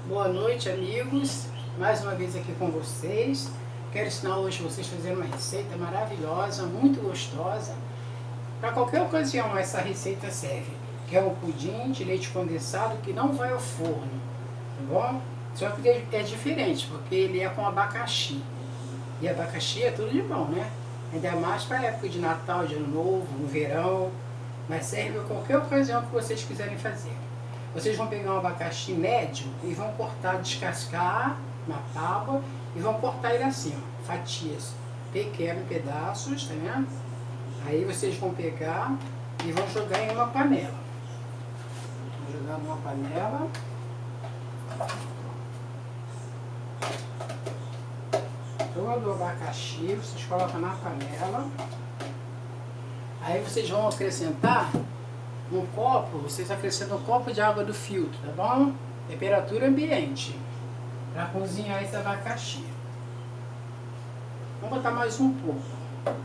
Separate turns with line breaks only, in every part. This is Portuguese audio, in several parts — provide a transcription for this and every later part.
Boa noite, amigos. Mais uma vez aqui com vocês. Quero ensinar hoje vocês a fazerem uma receita maravilhosa, muito gostosa. Para qualquer ocasião essa receita serve. Que é um pudim de leite condensado que não vai ao forno, tá bom? Só que é diferente, porque ele é com abacaxi. E abacaxi é tudo de bom, né? Ainda mais para a época de Natal, de Ano Novo, no verão. Mas serve a qualquer ocasião que vocês quiserem fazer. Vocês vão pegar um abacaxi médio e vão cortar, descascar na tábua e vão cortar ele assim, ó, fatias, pequenos pedaços, tá vendo? Aí vocês vão pegar e vão jogar em uma panela. Vou jogar numa panela. Todo o abacaxi vocês colocam na panela. Aí vocês vão acrescentar um copo, vocês acrescentam um copo de água do filtro, tá bom? Temperatura ambiente, para cozinhar esse abacaxi. Vamos botar mais um pouco. Vou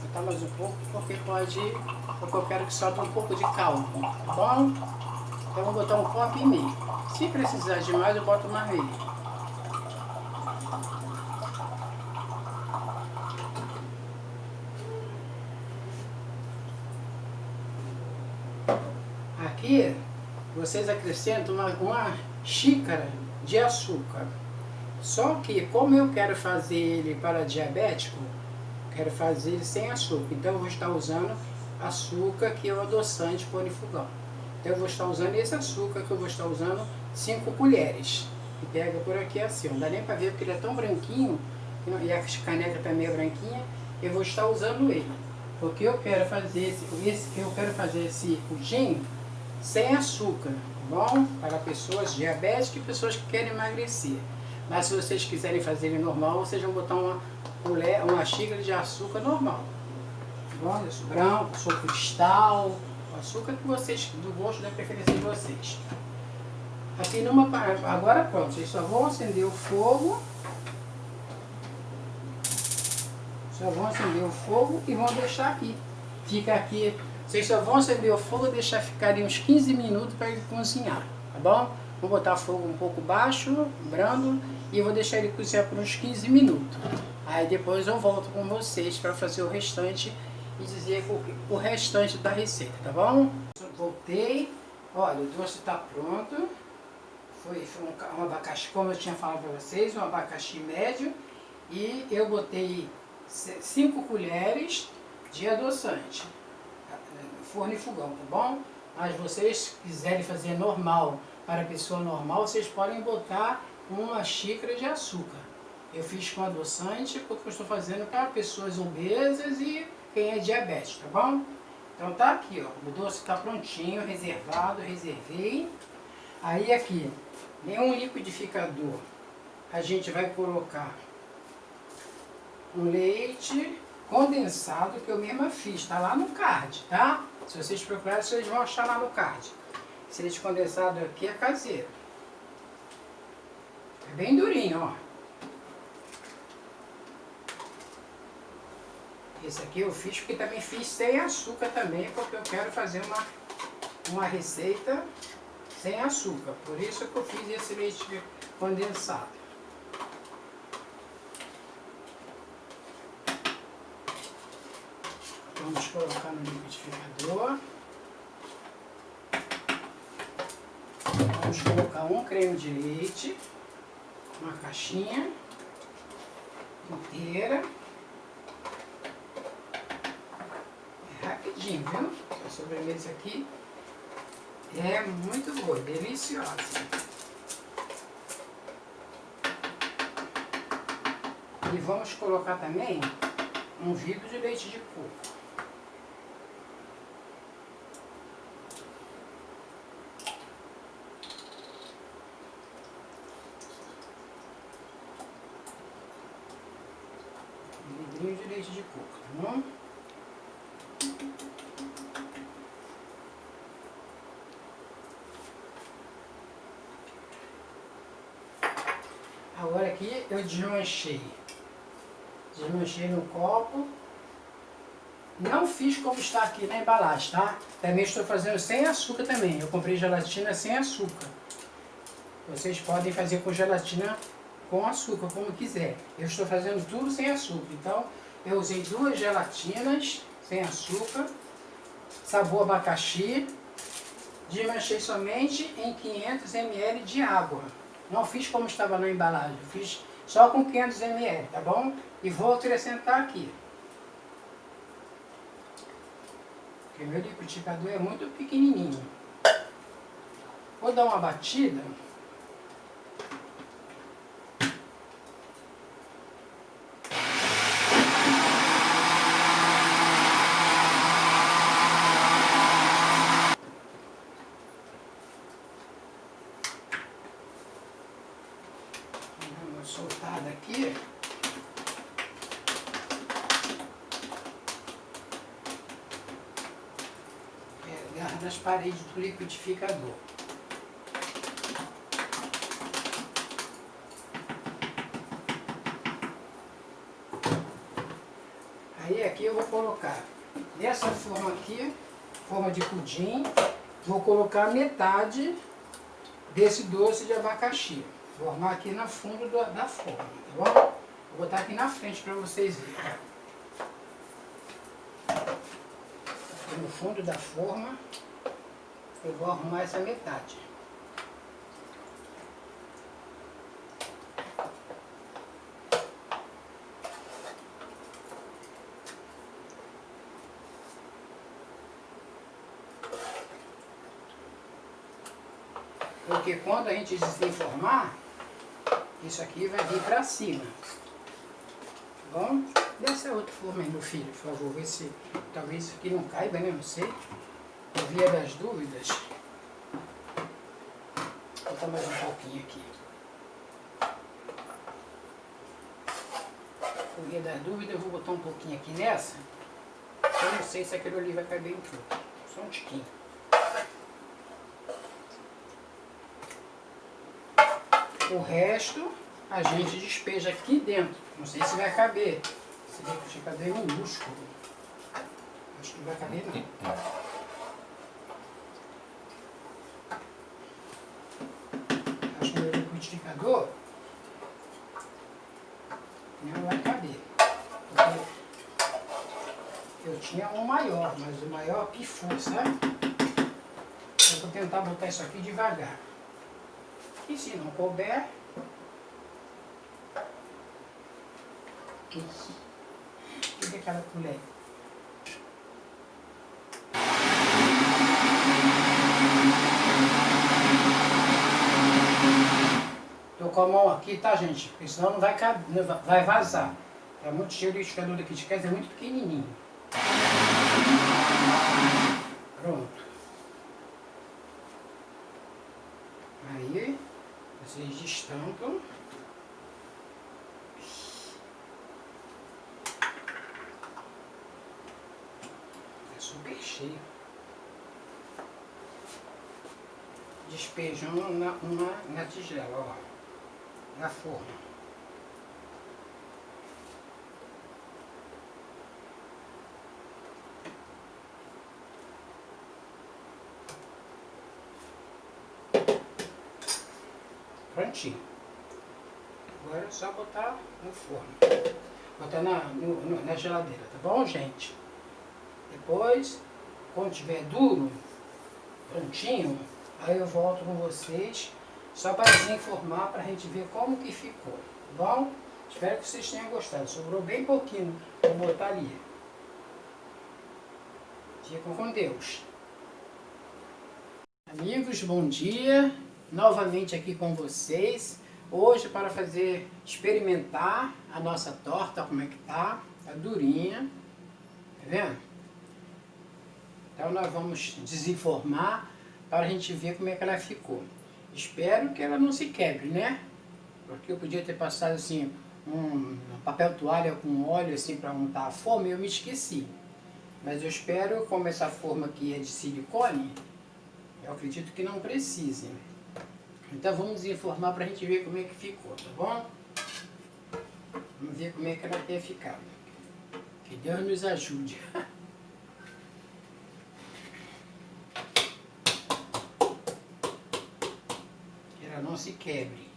botar mais um pouco porque eu quero que solte um pouco de caldo, tá bom? Então vou botar um copo e meio. Se precisar de mais, eu boto mais meio. Aqui vocês acrescentam uma xícara de açúcar. Só que como eu quero fazer ele para diabético, quero fazer ele sem açúcar. Então eu vou estar usando açúcar que é o adoçante polifugão. Então eu vou estar usando esse açúcar que eu vou estar usando 5 colheres. E pega por aqui assim, não dá nem para ver porque ele é tão branquinho, e a caneca também é branquinha, eu vou estar usando ele. Porque eu quero fazer esse pudim sem açúcar, tá bom? Para pessoas diabéticas e pessoas que querem emagrecer. Mas se vocês quiserem fazer ele normal, vocês vão botar uma xícara de açúcar normal. Tá bom? Açúcar branco, açúcar cristal, o açúcar que vocês, do gosto da preferência de vocês. Aqui agora pronto, vocês só vão acender o fogo. Só vão acender o fogo e vão deixar aqui. Fica aqui. Vocês só vão acender o fogo e deixar ficar uns 15 minutos para ele cozinhar, tá bom? Vou botar fogo um pouco baixo, brando, e vou deixar ele cozinhar por uns 15 minutos. Aí depois eu volto com vocês para fazer o restante e dizer o restante da receita, tá bom? Voltei, olha, o doce está pronto. Foi um abacaxi, como eu tinha falado para vocês, um abacaxi médio. E eu botei 5 colheres de adoçante. Forno e fogão, tá bom? Mas vocês quiserem fazer normal, para pessoa normal, vocês podem botar uma xícara de açúcar. Eu fiz com adoçante porque eu estou fazendo para pessoas obesas e quem é diabético, tá bom? Então tá aqui, ó, o doce está prontinho, reservado, reservei. Aí aqui, nenhum liquidificador, a gente vai colocar um leite condensado que eu mesma fiz, tá lá no card, tá? Se vocês procurarem, vocês vão achar lá no card. Esse leite condensado aqui é caseiro. É bem durinho, ó. Esse aqui eu fiz porque também fiz sem açúcar também, porque eu quero fazer uma receita sem açúcar. Por isso que eu fiz esse leite condensado. Vamos colocar no liquidificador. Vamos colocar um creme de leite, uma caixinha inteira. É rapidinho, viu? A sobremesa aqui é muito boa, deliciosa. E vamos colocar também um vidro de leite de coco. Vidrinho de leite de coco, tá bom? Agora aqui eu desmanchei no copo. Não fiz como está aqui na embalagem, tá? Também estou fazendo sem açúcar também. Eu comprei gelatina sem açúcar. Vocês podem fazer com gelatina com açúcar, como quiser. Eu estou fazendo tudo sem açúcar, então eu usei 2 gelatinas sem açúcar, sabor abacaxi, desmanchei somente em 500 ml de água. Não fiz como estava na embalagem, fiz só com 500 ml, tá bom? E vou acrescentar aqui. Porque meu liquidificador é muito pequenininho. Vou dar uma batida. Uma soltada aqui. Agarra nas paredes do liquidificador. Aí aqui eu vou colocar nessa forma aqui, forma de pudim, vou colocar metade desse doce de abacaxi. Vou armar aqui no fundo da forma, tá bom? Vou botar aqui na frente para vocês verem. Aqui no fundo da forma, eu vou arrumar essa metade. Porque quando a gente desenformar, isso aqui vai vir para cima. Tá bom? Desce a outra forma aí, meu filho, por favor. Vê se talvez isso aqui não caiba, né? Não sei. Por via das dúvidas. Vou botar mais um pouquinho aqui. Por via das dúvidas, eu vou botar um pouquinho aqui nessa. Eu não sei se aquele ali vai caber em tudo. Só um tiquinho. O resto a gente despeja aqui dentro. Não sei se vai caber. Esse liquidificador é minúsculo. Acho que não vai caber não. Acho que o meu liquidificador não vai caber. Porque eu tinha um maior, mas o maior pifou, sabe? Eu vou tentar botar isso aqui devagar. E se não couber, cadê aquela colher? Tô com a mão aqui, tá, gente? Porque senão não vai caber, vai vazar. É muito cheio de liquidificador daqui de casa, é muito pequenininho. Pronto. Aí, vocês destampam. É super cheio. Despejam na tigela, ó. Na forma. Prontinho. Agora é só botar no forno. Botar na geladeira, tá bom, gente? Depois, quando tiver duro, prontinho, aí eu volto com vocês, só para desenformar, para a gente ver como que ficou, tá bom? Espero que vocês tenham gostado. Sobrou bem pouquinho, vou botar ali. Ficam com Deus. Amigos, bom dia. Novamente aqui com vocês. Hoje para experimentar a nossa torta, como é que tá. Tá durinha. Tá vendo? Então nós vamos desenformar para a gente ver como é que ela ficou. Espero que ela não se quebre, né? Porque eu podia ter passado assim um papel toalha com óleo assim para untar a forma e eu me esqueci. Mas eu espero, como essa forma aqui é de silicone, eu acredito que não precise. Então vamos desenformar para a gente ver como é que ficou, tá bom? Vamos ver como é que ela tem ficado. Que Deus nos ajude. Ela não se quebre.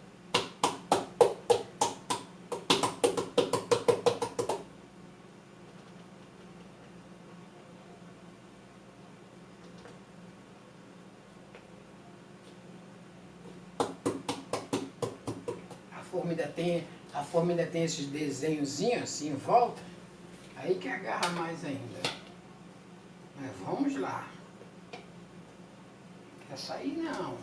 A forma ainda tem esses desenhozinhos assim em volta, aí que agarra mais ainda. Mas vamos lá. Não quer sair não.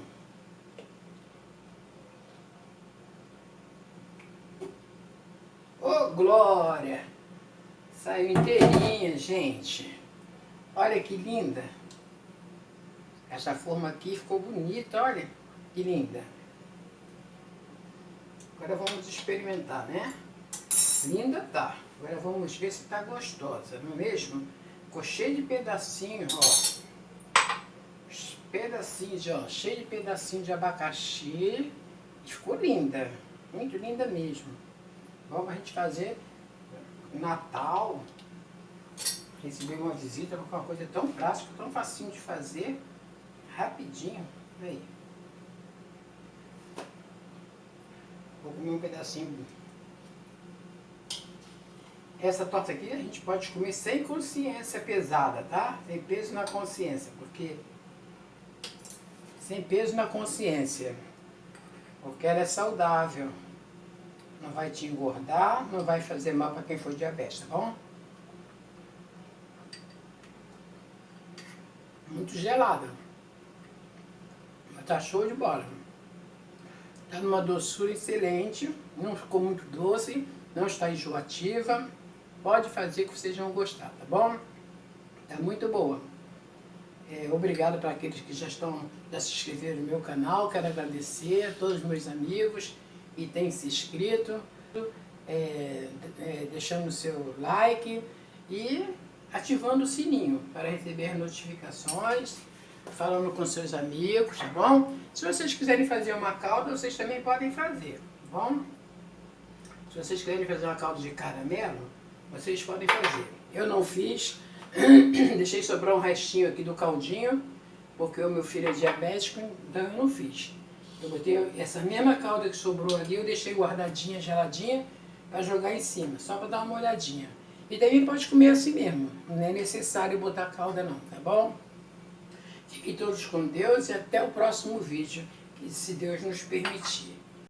Ô, glória! Saiu inteirinha, gente. Olha que linda. Essa forma aqui ficou bonita, olha que linda. Agora vamos experimentar, né? Linda tá. Agora vamos ver se tá gostosa, não é mesmo? Ficou cheio de pedacinhos, ó. Pedacinhos, ó. Cheio de pedacinhos de abacaxi. Ficou linda. Muito linda mesmo. Vamos a gente fazer Natal. Receber uma visita com uma coisa tão prática, tão facinho de fazer. Rapidinho. Aí. Vou comer um pedacinho. Essa torta aqui a gente pode comer sem consciência pesada, tá? Sem peso na consciência, porque... Sem peso na consciência. Porque ela é saudável. Não vai te engordar, não vai fazer mal para quem for diabetes, tá bom? Muito gelada. Mas tá show de bola. Tá numa doçura excelente, não ficou muito doce, não está enjoativa. Pode fazer que vocês vão gostar, tá bom? Tá muito boa. Obrigado para aqueles que já se inscreveram no meu canal. Quero agradecer a todos os meus amigos que têm se inscrito, deixando o seu like e ativando o sininho para receber notificações, falando com seus amigos, tá bom? Se vocês quiserem fazer uma calda, vocês também podem fazer, tá bom? Se vocês quiserem fazer uma calda de caramelo, vocês podem fazer. Eu não fiz, deixei sobrar um restinho aqui do caldinho, porque o meu filho é diabético, então eu não fiz. Eu botei essa mesma calda que sobrou ali, eu deixei guardadinha, geladinha, para jogar em cima, só para dar uma olhadinha. E também pode comer assim mesmo, não é necessário botar calda não, tá bom? Fiquem todos com Deus e até o próximo vídeo, se Deus nos permitir.